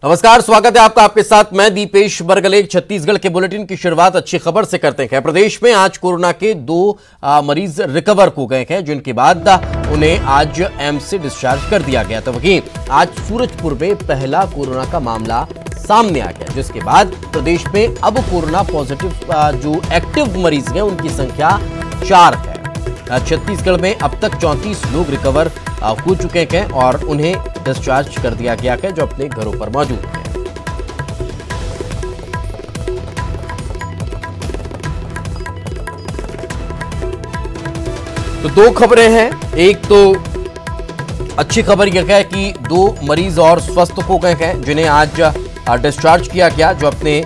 नमस्कार, स्वागत है आपका। आपके साथ मैं दीपेश बरगले। छत्तीसगढ़ के बुलेटिन की शुरुआत अच्छी खबर से करते हैं। प्रदेश में आज कोरोना के 2 मरीज रिकवर हो गए हैं, जिनके बाद उन्हें आज एम्स से डिस्चार्ज कर दिया गया था। वहीं आज सूरजपुर में पहला कोरोना का मामला सामने आ गया, जिसके बाद प्रदेश में अब कोरोना पॉजिटिव जो एक्टिव मरीज हैं उनकी संख्या 4 है। छत्तीसगढ़ में अब तक 34 लोग रिकवर हो चुके हैं और उन्हें डिस्चार्ज कर दिया गया है, जो अपने घरों पर मौजूद हैं। तो 2 खबरें हैं। एक तो अच्छी खबर यह है कि 2 मरीज और स्वस्थ हो गए हैं, जिन्हें आज डिस्चार्ज किया गया, जो अपने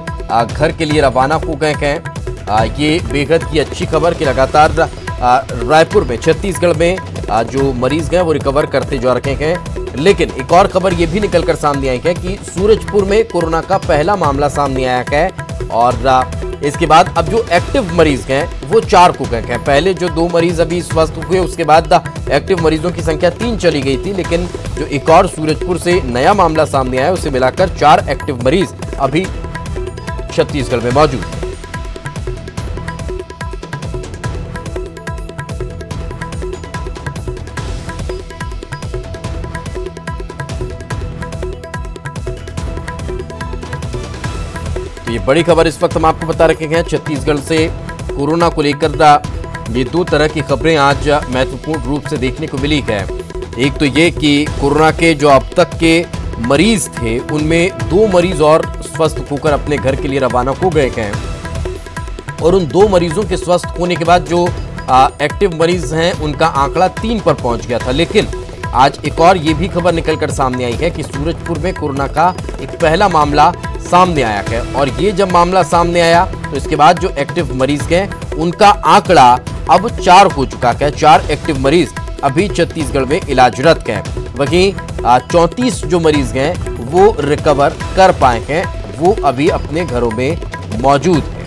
घर के लिए रवाना हो गए हैं। ये बेहद की अच्छी खबर कि लगातार रायपुर में, छत्तीसगढ़ में जो मरीज हैं वो रिकवर करते जा रहे हैं। लेकिन एक और खबर ये भी निकलकर सामने आई है कि सूरजपुर में कोरोना का पहला मामला सामने आया है और इसके बाद अब जो एक्टिव मरीज हैं वो 4 हो गए हैं। पहले जो 2 मरीज अभी स्वस्थ हुए, उसके बाद एक्टिव मरीजों की संख्या 3 चली गई थी, लेकिन जो एक और सूरजपुर से नया मामला सामने आया, उसे मिलाकर 4 एक्टिव मरीज अभी छत्तीसगढ़ में मौजूद हैं। ये बड़ी खबर इस वक्त हम आपको बता रखे हैं। छत्तीसगढ़ से कोरोना को लेकर ये 2 तरह की खबरें आज महत्वपूर्ण रूप से देखने को मिली है। एक तो ये कि कोरोना के जो अब तक के मरीज थे, उनमें 2 मरीज और स्वस्थ होकर अपने घर के लिए रवाना हो गए हैं और उन 2 मरीजों के स्वस्थ होने के बाद जो एक्टिव मरीज हैं उनका आंकड़ा 3 पर पहुंच गया था। लेकिन आज एक और ये भी खबर निकलकर सामने आई है कि सूरजपुर में कोरोना का एक पहला मामला सामने आया है और ये जब मामला सामने आया तो इसके बाद जो एक्टिव मरीज हैं उनका आंकड़ा अब 4 हो चुका है। 4 एक्टिव मरीज अभी छत्तीसगढ़ में इलाजरत हैं। वहीं 34 जो मरीज हैं वो रिकवर कर पाए हैं, वो अभी अपने घरों में मौजूद हैं।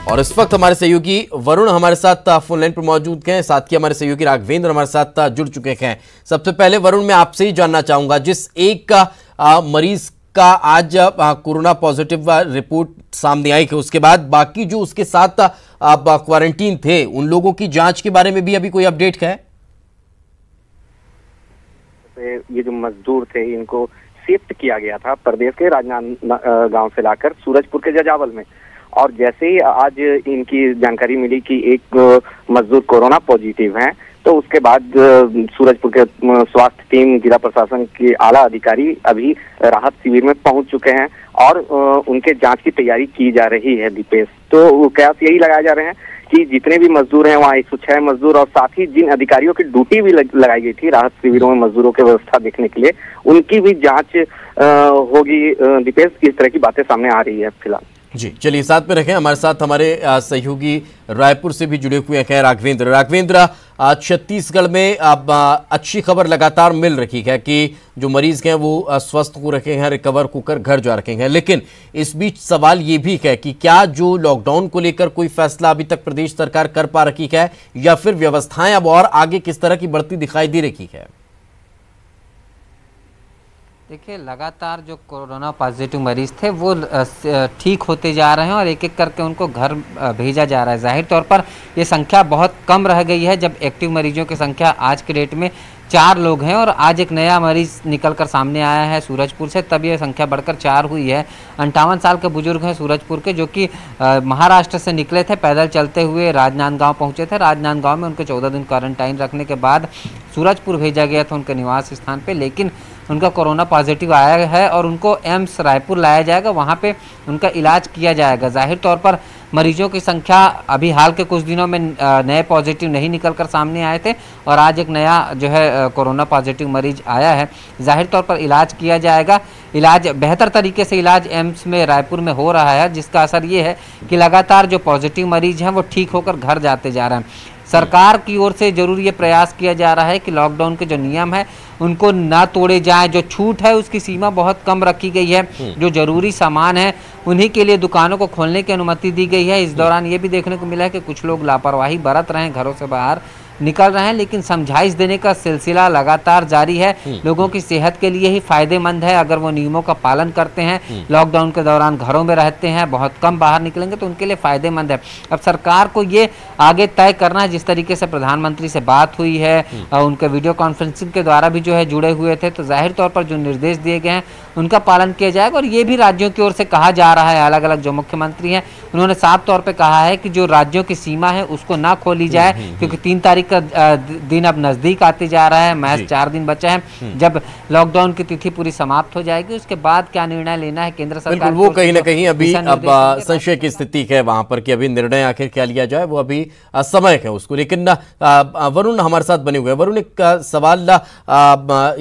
और इस वक्त हमारे सहयोगी वरुण हमारे साथ फोन लाइन पर मौजूद हैं, साथ ही हमारे सहयोगी राघवेंद्र हमारे साथ जुड़ चुके हैं। सबसे पहले वरुण, मैं आपसे ही जानना चाहूंगा, जिस एक मरीज का आज कोरोना पॉजिटिव रिपोर्ट सामने आई है, उसके बाद बाकी जो उसके साथ क्वारंटीन थे उन लोगों की जांच के बारे में भी अभी कोई अपडेट है? ये जो मजदूर थे इनको शिफ्ट किया गया था प्रदेश के राजनांदगांव से लाकर सूरजपुर के जजावल में, और जैसे ही आज इनकी जानकारी मिली कि एक मजदूर कोरोना पॉजिटिव हैं, तो उसके बाद सूरजपुर के स्वास्थ्य टीम, जिला प्रशासन के आला अधिकारी अभी राहत शिविर में पहुंच चुके हैं और उनके जांच की तैयारी की जा रही है। दीपेश, तो कयास यही लगाए जा रहे हैं कि जितने भी मजदूर हैं वहाँ 106 मजदूर और साथ ही जिन अधिकारियों की ड्यूटी भी लगाई गई थी राहत शिविरों में मजदूरों की व्यवस्था देखने के लिए, उनकी भी जाँच होगी। दीपेश, इस तरह की बातें सामने आ रही है फिलहाल। जी, चलिए साथ में रखें। हमारे साथ हमारे सहयोगी रायपुर से भी जुड़े हुए हैं राघवेंद्र। छत्तीसगढ़ में अब अच्छी खबर लगातार मिल रही है कि जो मरीज हैं वो स्वस्थ हो रखे हैं, रिकवर होकर घर जा रखे हैं। लेकिन इस बीच सवाल ये भी है कि क्या जो लॉकडाउन को लेकर कोई फैसला अभी तक प्रदेश सरकार कर पा रही है, या फिर व्यवस्थाएं अब और आगे किस तरह की बढ़ती दिखाई दे रही है? देखिए, लगातार जो कोरोना पॉजिटिव मरीज थे वो ठीक होते जा रहे हैं और एक एक करके उनको घर भेजा जा रहा है। जाहिर तौर पर ये संख्या बहुत कम रह गई है, जब एक्टिव मरीजों की संख्या आज के डेट में 4 लोग हैं और आज एक नया मरीज निकलकर सामने आया है सूरजपुर से, तब ये संख्या बढ़कर 4 हुई है। 58 साल के बुजुर्ग हैं सूरजपुर के, जो कि महाराष्ट्र से निकले थे, पैदल चलते हुए राजनांदगांव पहुंचे थे। राजनांदगांव में उनको 14 दिन क्वारंटाइन रखने के बाद सूरजपुर भेजा गया था उनके निवास स्थान पे, लेकिन उनका कोरोना पॉजिटिव आया है और उनको एम्स रायपुर लाया जाएगा, वहाँ पे उनका इलाज किया जाएगा। जाहिर तौर पर मरीजों की संख्या अभी हाल के कुछ दिनों में नए पॉजिटिव नहीं निकलकर सामने आए थे और आज एक नया जो है कोरोना पॉजिटिव मरीज आया है। जाहिर तौर पर इलाज किया जाएगा। इलाज बेहतर तरीके से इलाज एम्स में रायपुर में हो रहा है, जिसका असर ये है कि लगातार जो पॉजिटिव मरीज हैं वो ठीक होकर घर जाते जा रहे हैं। सरकार की ओर से जरूर ये प्रयास किया जा रहा है कि लॉकडाउन के जो नियम है उनको ना तोड़े जाएं। जो छूट है उसकी सीमा बहुत कम रखी गई है। जो जरूरी सामान है उन्हीं के लिए दुकानों को खोलने की अनुमति दी गई है। इस दौरान ये भी देखने को मिला है कि कुछ लोग लापरवाही बरत रहे हैं, घरों से बाहर निकल रहे हैं, लेकिन समझाइश देने का सिलसिला लगातार जारी है। लोगों की सेहत के लिए ही फायदेमंद है अगर वो नियमों का पालन करते हैं, लॉकडाउन के दौरान घरों में रहते हैं, बहुत कम बाहर निकलेंगे, तो उनके लिए फायदेमंद है। अब सरकार को ये आगे तय करना है, जिस तरीके से प्रधानमंत्री से बात हुई है, उनके वीडियो कॉन्फ्रेंसिंग के द्वारा भी जो है जुड़े हुए थे, तो जाहिर तौर पर जो निर्देश दिए गए हैं उनका पालन किया जाएगा। और ये भी राज्यों की ओर से कहा जा रहा है, अलग अलग जो मुख्यमंत्री हैं उन्होंने साफ तौर पे कहा है कि जो राज्यों की सीमा है उसको ना खोली जाए, क्योंकि 3 तारीख का दिन अब नजदीक आते जा रहा है, महज 4 दिन बचा है। जब लॉकडाउन की तिथि पूरी समाप्त हो जाएगी उसके बाद क्या निर्णय लेना है केंद्र सरकार, वो कहीं ना कहीं अभी अब संशय की स्थिति है वहां पर कि अभी निर्णय आखिर क्या लिया जाए, वो अभी समय है उसको। लेकिन वरुण हमारे साथ बने हुए हैं। वरुण, एक सवाल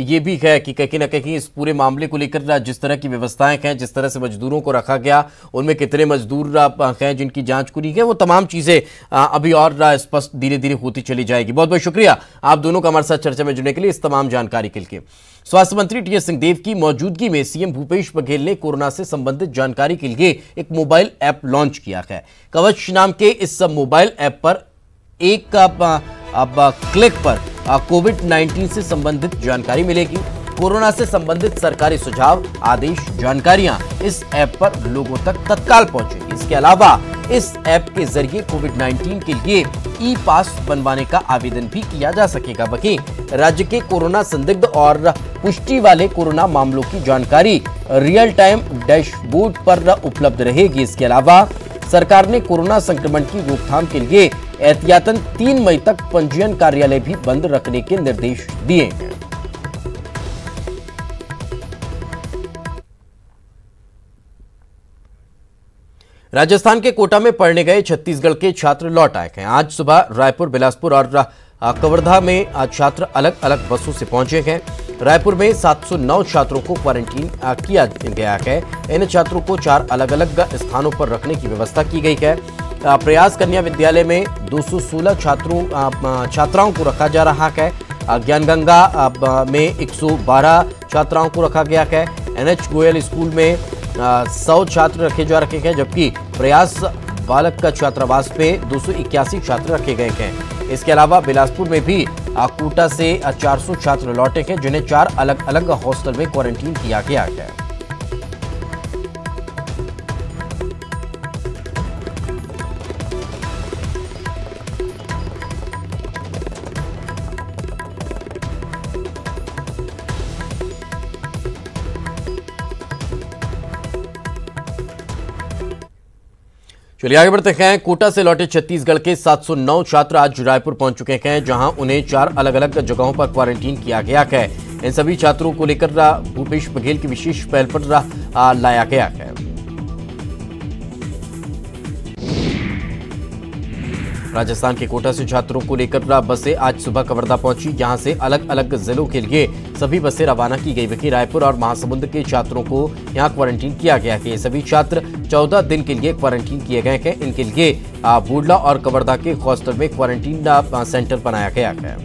ये भी है कि कहीं ना कहीं इस पूरे मामले को लेकर जिस तरह की व्यवस्थाएं हैं, जिस तरह से मजदूरों को रखा गया, उनमें कितने मजदूर हैं जिनकी जांच पूरी है, वो तमाम चीजें अभी और स्पष्ट धीरे धीरे होती चली जाएगी। बहुत बहुत शुक्रिया आप दोनों का हमारे साथ चर्चा में जुड़ने के लिए, इस तमाम जानकारी के लिए। स्वास्थ्य मंत्री टी.एस. सिंहदेव की मौजूदगी में सीएम भूपेश बघेल ने कोरोना से संबंधित जानकारी के लिए एक मोबाइल ऐप लॉन्च किया है। कवच नाम के इस मोबाइल ऐप पर एक क्लिक पर कोविड-19 से संबंधित जानकारी मिलेगी। कोरोना से संबंधित सरकारी सुझाव, आदेश, जानकारियां इस ऐप पर लोगों तक तत्काल पहुंचेगी। इसके अलावा इस ऐप के जरिए कोविड-19 के लिए ई पास बनवाने का आवेदन भी किया जा सकेगा। वहीं राज्य के कोरोना संदिग्ध और पुष्टि वाले कोरोना मामलों की जानकारी रियल टाइम डैशबोर्ड पर उपलब्ध रहेगी। इसके अलावा सरकार ने कोरोना संक्रमण की रोकथाम के लिए एहतियातन 3 मई तक पंजीयन कार्यालय भी बंद रखने के निर्देश दिए हैं। राजस्थान के कोटा में पढ़ने गए छत्तीसगढ़ के छात्र लौट आए हैं। आज सुबह रायपुर, बिलासपुर और कवर्धा में छात्र अलग अलग बसों से पहुंचे हैं। रायपुर में 709 छात्रों को क्वारंटीन किया गया है। इन छात्रों को 4 अलग अलग स्थानों पर रखने की व्यवस्था की गई है। प्रयास कन्या विद्यालय में 216 छात्राओं को रखा जा रहा है। ज्ञानगंगा में 112 छात्राओं को रखा गया है। NH गोयल स्कूल में 100 छात्र रखे जा रहे हैं, जबकि प्रयास बालक का छात्रावास में 281 छात्र रखे गए हैं। इसके अलावा बिलासपुर में भी कोटा से 400 छात्र लौटे हैं, जिन्हें 4 अलग अलग हॉस्टल में क्वारंटीन किया गया है। चलिए आगे बढ़ते हैं। कोटा से लौटे छत्तीसगढ़ के 709 छात्र आज रायपुर पहुंच चुके हैं, जहां उन्हें 4 अलग अलग जगहों पर क्वारंटीन किया गया है। इन सभी छात्रों को लेकर भूपेश बघेल की विशेष पहल पर लाया गया है। राजस्थान के कोटा से छात्रों को लेकर बसें आज सुबह कवर्धा पहुंची। यहां से अलग अलग जिलों के लिए सभी बसें रवाना की गई। वहीं रायपुर और महासमुंद के छात्रों को यहां क्वारंटीन किया गया है। ये सभी छात्र 14 दिन के लिए क्वारंटीन किए गए हैं। इनके लिए बुडला और कवर्धा के हॉस्टल में क्वारंटीन सेंटर बनाया गया है।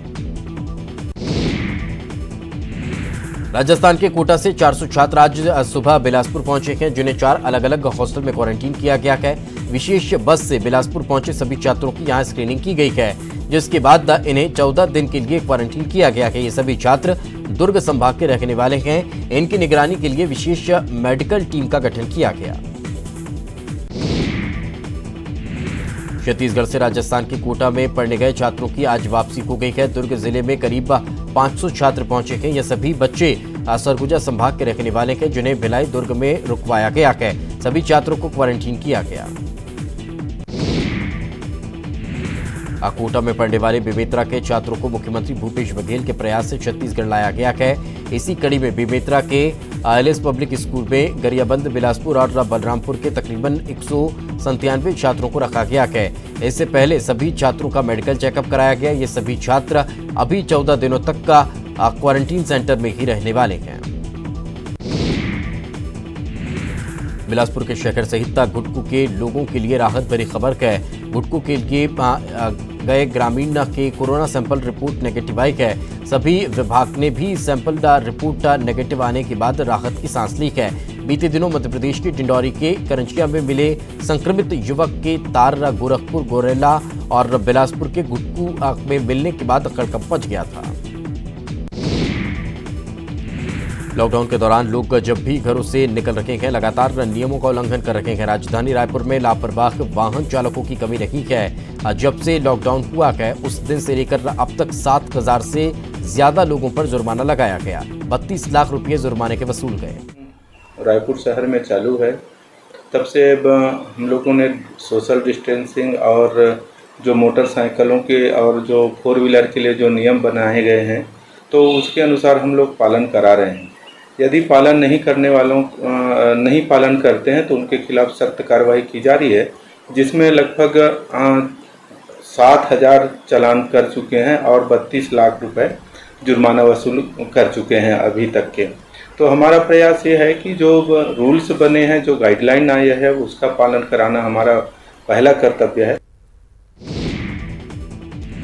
राजस्थान के कोटा से 400 छात्र आज सुबह बिलासपुर पहुंचे हैं, जिन्हें 4 अलग अलग हॉस्टल में क्वारंटीन किया गया है। विशेष बस से बिलासपुर पहुंचे सभी छात्रों की यहां स्क्रीनिंग की गई है, जिसके बाद इन्हें 14 दिन के लिए क्वारंटीन किया गया है। ये सभी छात्र दुर्ग संभाग के रहने वाले हैं। इनकी निगरानी के लिए विशेष मेडिकल टीम का गठन किया गया। छत्तीसगढ़ से राजस्थान के कोटा में पढ़ने गए छात्रों की आज वापसी हो गई है। दुर्ग जिले में करीब 500 छात्र पहुंचे हैं। ये सभी बच्चे सरगुजा संभाग के रहने वाले हैं, जिन्हें भिलाई दुर्ग में रुकवाया गया है। सभी छात्रों को क्वारंटीन किया गया। कोटा में पढ़ने वाले बेमेतरा के छात्रों को मुख्यमंत्री भूपेश बघेल के प्रयास से छत्तीसगढ़ लाया गया है। इसी कड़ी में बेमेतरा के ILS पब्लिक स्कूल में गरियाबंद, बिलासपुर और बलरामपुर के तकरीबन 197 छात्रों को रखा गया है। इससे पहले सभी छात्रों का मेडिकल चेकअप कराया गया। ये सभी छात्र अभी 14 दिनों तक का क्वारंटीन सेंटर में ही रहने वाले हैं। बिलासपुर के शहर सहित घुटकू के लोगों के लिए राहत भरी खबर है। घुटकू के लिए गए ग्रामीण के कोरोना सैंपल रिपोर्ट नेगेटिव आई है। सभी विभाग ने भी सैंपल रिपोर्ट नेगेटिव आने के बाद राहत की सांस ली है। बीते दिनों मध्य प्रदेश के डिंडौरी के करंजिया में मिले संक्रमित युवक के तार गोरखपुर, गोरेला और बिलासपुर के गुटकू में मिलने के बाद हड़कंप मच गया था। लॉकडाउन के दौरान लोग जब भी घरों से निकल रहे हैं, लगातार नियमों का उल्लंघन कर रहे हैं। राजधानी रायपुर में लापरवाह वाहन चालकों की कमी नहीं है। जब से लॉकडाउन हुआ है उस दिन से लेकर अब तक 7,000 से ज्यादा लोगों पर जुर्माना लगाया गया। 32 लाख रुपए जुर्माने के वसूल गए। रायपुर शहर में चालू है तब से अब हम लोगों ने सोशल डिस्टेंसिंग और जो मोटरसाइकिलों के और जो 4 व्हीलर के लिए जो नियम बनाए गए हैं तो उसके अनुसार हम लोग पालन करा रहे हैं। यदि पालन नहीं करने वालों नहीं पालन करते हैं तो उनके खिलाफ सख्त कार्रवाई की जा रही है, जिसमें लगभग 7,000 चालान कर चुके हैं और 32 लाख रुपए जुर्माना वसूल कर चुके हैं अभी तक के। तो हमारा प्रयास ये है कि जो रूल्स बने हैं, जो गाइडलाइन आई है, उसका पालन कराना हमारा पहला कर्तव्य है।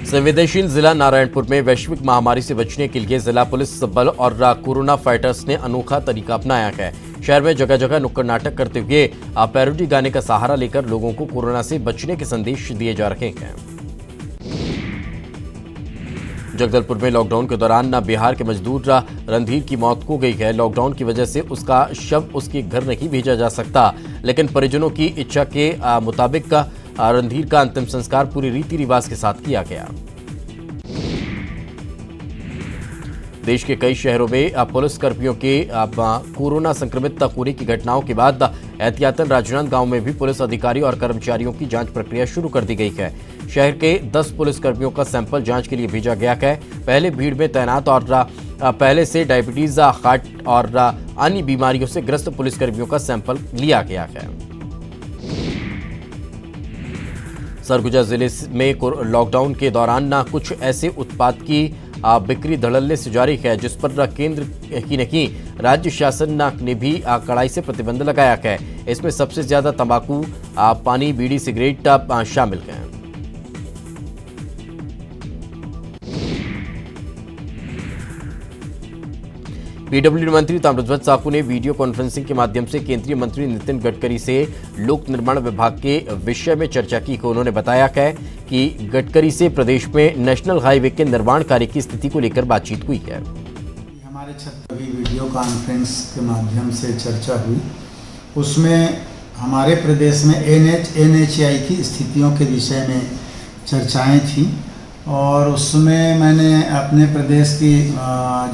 संवेदनशील जिला नारायणपुर में वैश्विक महामारी से बचने के लिए जिला पुलिस बल और कोरोना फाइटर्स ने अनोखा तरीका अपनाया है। शहर में जगह जगह नुक्कड़ नाटक करते हुए पैरोडी गाने का सहारा लेकर लोगों को कोरोना से बचने के संदेश दिए जा रहे हैं। जगदलपुर में लॉकडाउन के दौरान बिहार के मजदूर रणधीर की मौत हो गई है। लॉकडाउन की वजह से उसका शव उसके घर नहीं भेजा जा सकता, लेकिन परिजनों की इच्छा के मुताबिक रणधीर का अंतिम संस्कार पूरी रीति रिवाज के साथ किया गया। देश के कई शहरों में पुलिस कर्मियों के कोरोना संक्रमित होने की घटनाओं के बाद एहतियातन राजनांदगांव में भी पुलिस अधिकारी और कर्मचारियों की जांच प्रक्रिया शुरू कर दी गई है। शहर के 10 पुलिस कर्मियों का सैंपल जांच के लिए भेजा गया है। पहले भीड़ में तैनात और पहले से डायबिटीज, हार्ट और अन्य बीमारियों से ग्रस्त पुलिस कर्मियों का सैंपल लिया गया है। सरगुजा जिले में लॉकडाउन के दौरान कुछ ऐसे उत्पाद की बिक्री धड़ल्ले से जारी है जिस पर केंद्र की नहीं राज्य शासन ने भी कड़ाई से प्रतिबंध लगाया है। इसमें सबसे ज्यादा तंबाकू, पानी, बीड़ी, सिगरेट शामिल हैं। पीडब्ल्यूडी मंत्री ताम्रध्वज साहू ने वीडियो कॉन्फ्रेंसिंग के माध्यम से केंद्रीय मंत्री नितिन गडकरी से लोक निर्माण विभाग के विषय में चर्चा की। उन्होंने बताया है कि गडकरी से प्रदेश में नेशनल हाईवे के निर्माण कार्य की स्थिति को लेकर बातचीत हुई है। हमारे छत्तीसगढ़ वीडियो कॉन्फ्रेंस के माध्यम से चर्चा हुई, उसमें हमारे प्रदेश में NHAI की स्थितियों के विषय में चर्चाएं थी और उसमें मैंने अपने प्रदेश की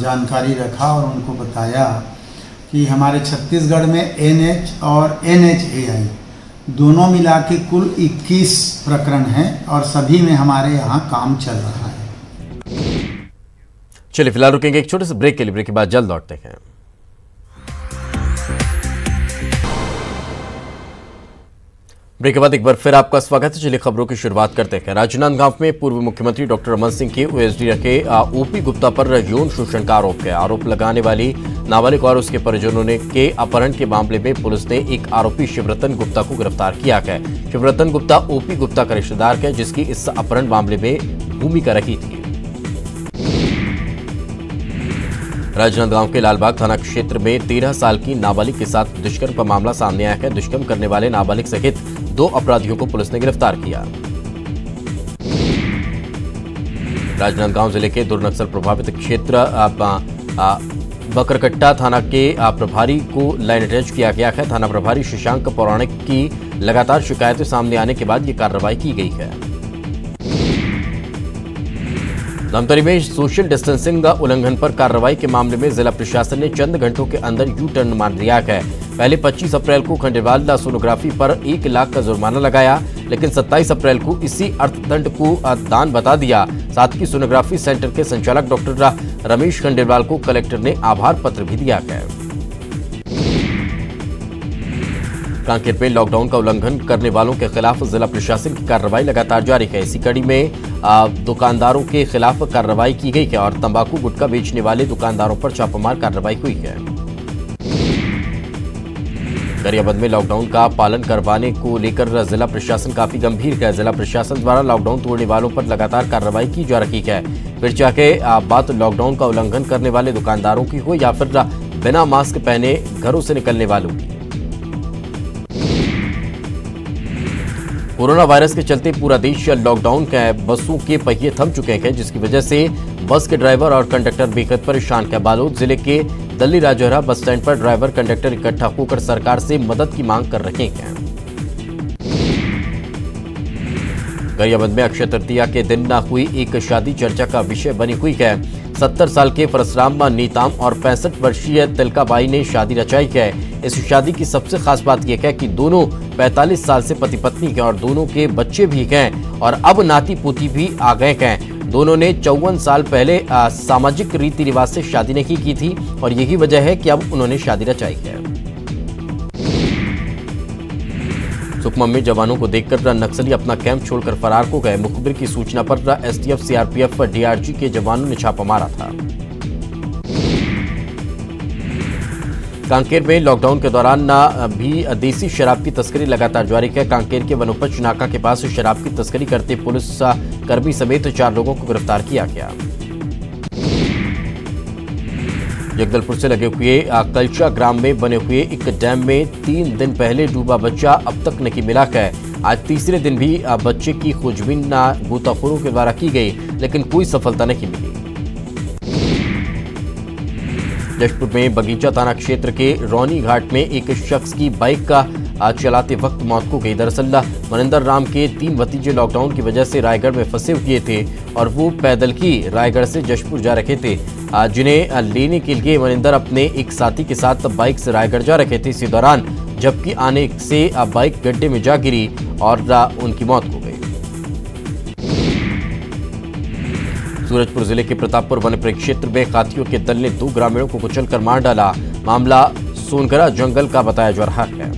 जानकारी रखा और उनको बताया कि हमारे छत्तीसगढ़ में NH और NHAI दोनों मिला के कुल 21 प्रकरण हैं और सभी में हमारे यहाँ काम चल रहा है। चलिए फिलहाल रुकेंगे एक छोटे से ब्रेक के लिए। ब्रेक के बाद जल्द लौटते हैं। ब्रेक के बाद एक बार फिर आपका स्वागत है। चलिए खबरों की शुरुआत करते हैं। राजनांदगांव में पूर्व मुख्यमंत्री डॉक्टर रमन सिंह के OSD रखे OP गुप्ता पर यौन शोषण का आरोप है। आरोप लगाने वाली नाबालिग और उसके परिजनों ने के अपहरण के मामले में पुलिस ने एक आरोपी शिवरतन गुप्ता को गिरफ्तार किया है। शिवरतन गुप्ता OP गुप्ता का रिश्तेदार है जिसकी इस अपहरण मामले में भूमिका रही थी। राजनांदगांव के लालबाग थाना क्षेत्र में 13 साल की नाबालिग के साथ दुष्कर्म का मामला सामने आया है। दुष्कर्म करने वाले नाबालिग सहित 2 अपराधियों को पुलिस ने गिरफ्तार किया। राजनांदगांव जिले के दुर्नक्सल प्रभावित क्षेत्र बकरकट्टा थाना के प्रभारी को लाइन अटैच किया गया है। थाना प्रभारी शशांक पौराणिक की लगातार शिकायतें सामने आने के बाद ये कार्रवाई की गई है। धमतरी में सोशल डिस्टेंसिंग उल्लंघन पर कार्रवाई के मामले में जिला प्रशासन ने चंद घंटों के अंदर यू टर्न मार दिया है। पहले 25 अप्रैल को खंडेवाल सोनोग्राफी पर 1 लाख का जुर्माना लगाया, लेकिन 27 अप्रैल को इसी अर्थदंड को दान बता दिया। साथ ही सोनोग्राफी सेंटर के संचालक डॉक्टर रमेश खंडेलवाल को कलेक्टर ने आभार पत्र भी दिया है। कांकेर में लॉकडाउन का उल्लंघन करने वालों के खिलाफ जिला प्रशासन की कार्रवाई लगातार जारी है। इसी कड़ी में दुकानदारों के खिलाफ कार्रवाई की गई है और तंबाकू गुटखा बेचने वाले दुकानदारों पर छापामार कार्रवाई हुई है। गरियाबंद में लॉकडाउन का पालन करवाने को लेकर जिला प्रशासन काफी गंभीर है। जिला प्रशासन द्वारा लॉकडाउन तोड़ने वालों पर लगातार कार्रवाई की जा रही है। फिर चाहे बात लॉकडाउन का उल्लंघन करने वाले दुकानदारों की हो या फिर बिना मास्क पहने घरों से निकलने वालों की। कोरोना वायरस के चलते पूरा देश लॉकडाउन का है। बसों के पहिए थम चुके हैं, जिसकी वजह से बस के ड्राइवर और कंडक्टर बेहद परेशान है। बालोद जिले के दल्ली राजौरा बस स्टैंड पर ड्राइवर कंडक्टर इकट्ठा होकर सरकार से मदद की मांग कर रहे हैं। गरियाबंद में अक्षय तृतीया के दिन न हुई एक शादी चर्चा का विषय बनी हुई है। 70 साल के परसराम नीताम और 65 वर्षीय तिलकाबाई ने शादी रचाई है। इस शादी की सबसे खास बात यह है कि दोनों 45 साल से पति पत्नी हैं और दोनों के बच्चे भी हैं और अब नाती पोती भी आ गए हैं। दोनों ने 54 साल पहले सामाजिक रीति रिवाज से शादी नहीं की थी और यही वजह है कि अब उन्होंने शादी रचाई है। सुकमा में जवानों को देखकर नक्सली अपना कैंप छोड़कर फरार हो गए। मुखबिर की सूचना पर एसटीएफ, सीआरपीएफ, डीआरजी के जवानों ने छापा मारा था। कांकेर में लॉकडाउन के दौरान भी देसी शराब की तस्करी लगातार जारी है। कांकेर के वनोपज नाका के पास शराब की तस्करी करते पुलिस कर्मी समेत 4 लोगों को गिरफ्तार किया गया। जगदलपुर से लगे हुए कलचा ग्राम में बने हुए एक डैम में 3 दिन पहले डूबा बच्चा अब तक नहीं मिला है। आज तीसरे दिन भी बच्चे की खोजबीन गोताखोरों के द्वारा की गई, लेकिन कोई सफलता नहीं मिली। जशपुर में बगीचा थाना क्षेत्र के रौनी घाट में एक शख्स की बाइक का चलाते वक्त मौत हो गई। दरअसल मनिंदर राम के 3 भतीजे लॉकडाउन की वजह से रायगढ़ में फंसे हुए थे और वो पैदल ही रायगढ़ से जशपुर जा रहे थे, जिन्हें लेने के लिए मनिंदर अपने एक साथी के साथ बाइक से रायगढ़ जा रहे थे। इसी दौरान जबकि आने से बाइक गड्ढे में जा गिरी और उनकी मौत हो गई। सूरजपुर जिले के प्रतापपुर वन परिक्षेत्र में हाथियों के दल ने 2 ग्रामीणों को कुचलकर मार डाला। मामला सोनगरा जंगल का बताया जा रहा है।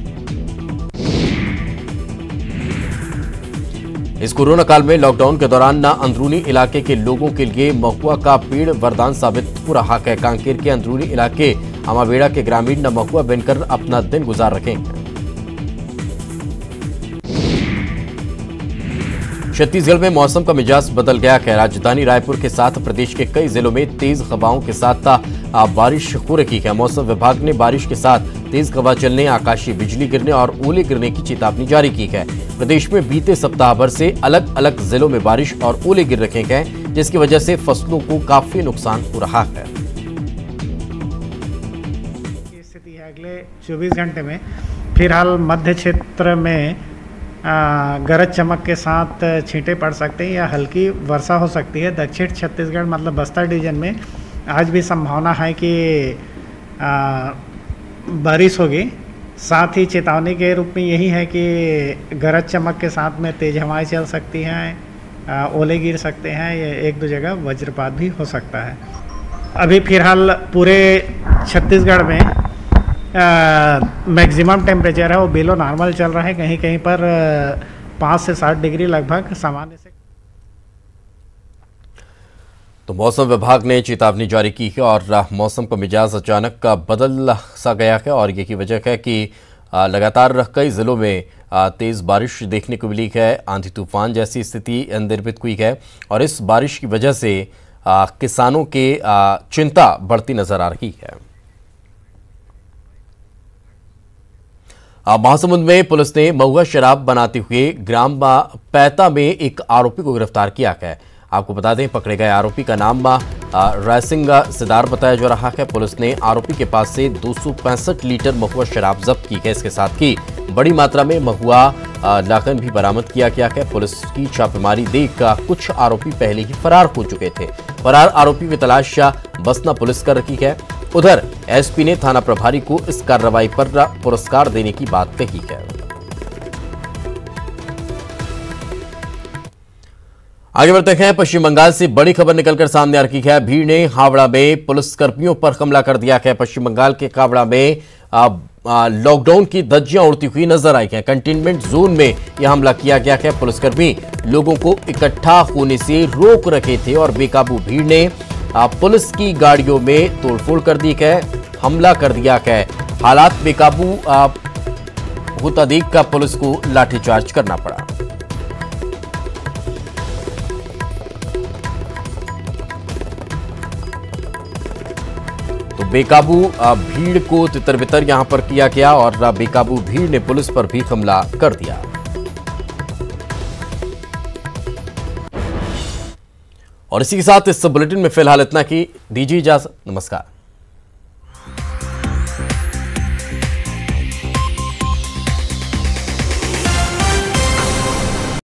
इस कोरोना काल में लॉकडाउन के दौरान अंदरूनी इलाके के लोगों के लिए महुआ का पेड़ वरदान साबित हो रहा है। कांकेर के अंदरूनी इलाके अमाबेड़ा के ग्रामीण महुआ बनकर अपना दिन गुजार रहे हैं। छत्तीसगढ़ में मौसम का मिजाज बदल गया है। राजधानी रायपुर के साथ प्रदेश के कई जिलों में तेज हवाओं के साथ बारिश हो रही है। मौसम विभाग ने बारिश के साथ तेज हवा चलने, आकाशीय बिजली गिरने और ओले गिरने की चेतावनी जारी की है। प्रदेश में बीते सप्ताह भर से अलग अलग जिलों में बारिश और ओले गिर रहे हैं, जिसकी वजह से फसलों को काफी नुकसान हो रहा है। स्थिति है अगले 24 घंटे में फिलहाल मध्य क्षेत्र में गरज चमक के साथ छींटे पड़ सकते हैं या हल्की वर्षा हो सकती है। दक्षिण छत्तीसगढ़ मतलब बस्तर डिवीजन में आज भी संभावना है कि बारिश होगी। साथ ही चेतावनी के रूप में यही है कि गरज चमक के साथ में तेज हवाएं चल सकती हैं, ओले गिर सकते हैं, या 1-2 जगह वज्रपात भी हो सकता है। अभी फिलहाल पूरे छत्तीसगढ़ में मैक्सिमम टेम्परेचर है वो बिलो नॉर्मल चल रहा है। कहीं कहीं पर 5 से 7 डिग्री लगभग सामान्य से। तो मौसम विभाग ने चेतावनी जारी की है और मौसम का मिजाज अचानक बदल सा गया है और यही वजह है कि लगातार कई जिलों में तेज बारिश देखने को मिली है। आंधी तूफान जैसी स्थिति निर्मित हुई है और इस बारिश की वजह से किसानों के चिंता बढ़ती नजर आ रही है। महासमुंद में पुलिस ने महुआ शराब बनाते हुए ग्राम पैता में एक आरोपी को गिरफ्तार किया है। आपको बता दें, पकड़े गए आरोपी का नाम रायसिंग सिदार बताया जा रहा है। पुलिस ने आरोपी के पास से 265 लीटर महुआ शराब जब्त की है। इसके साथ ही बड़ी मात्रा में महुआ लाखन भी बरामद किया गया है। पुलिस की छापेमारी देख कुछ आरोपी पहले ही फरार हो चुके थे। फरार आरोपी की तलाश बसना पुलिस कर रही है। उधर एसपी ने थाना प्रभारी को इस कार्रवाई पर पुरस्कार देने की बात कही है। आगे बढ़ते हैं। पश्चिम बंगाल से बड़ी खबर निकलकर सामने आ रही है। भीड़ ने हावड़ा में पुलिस कर्मियों पर हमला कर दिया है। पश्चिम बंगाल के हावड़ा में लॉकडाउन की धज्जियां उड़ती हुई नजर आई हैं। कंटेनमेंट जोन में यह हमला किया गया है। पुलिसकर्मी लोगों को इकट्ठा होने से रोक रखे थे और बेकाबू भीड़ ने पुलिस की गाड़ियों में तोड़फोड़ कर दी है, हमला कर दिया है। हालात बेकाबू होता देखकर पुलिस को लाठीचार्ज करना पड़ा। तो बेकाबू भीड़ को तितर-बितर यहां पर किया गया और बेकाबू भीड़ ने पुलिस पर भी हमला कर दिया। और इसी के साथ इस बुलेटिन में फिलहाल इतना की दीजिए इजाजत। नमस्कार।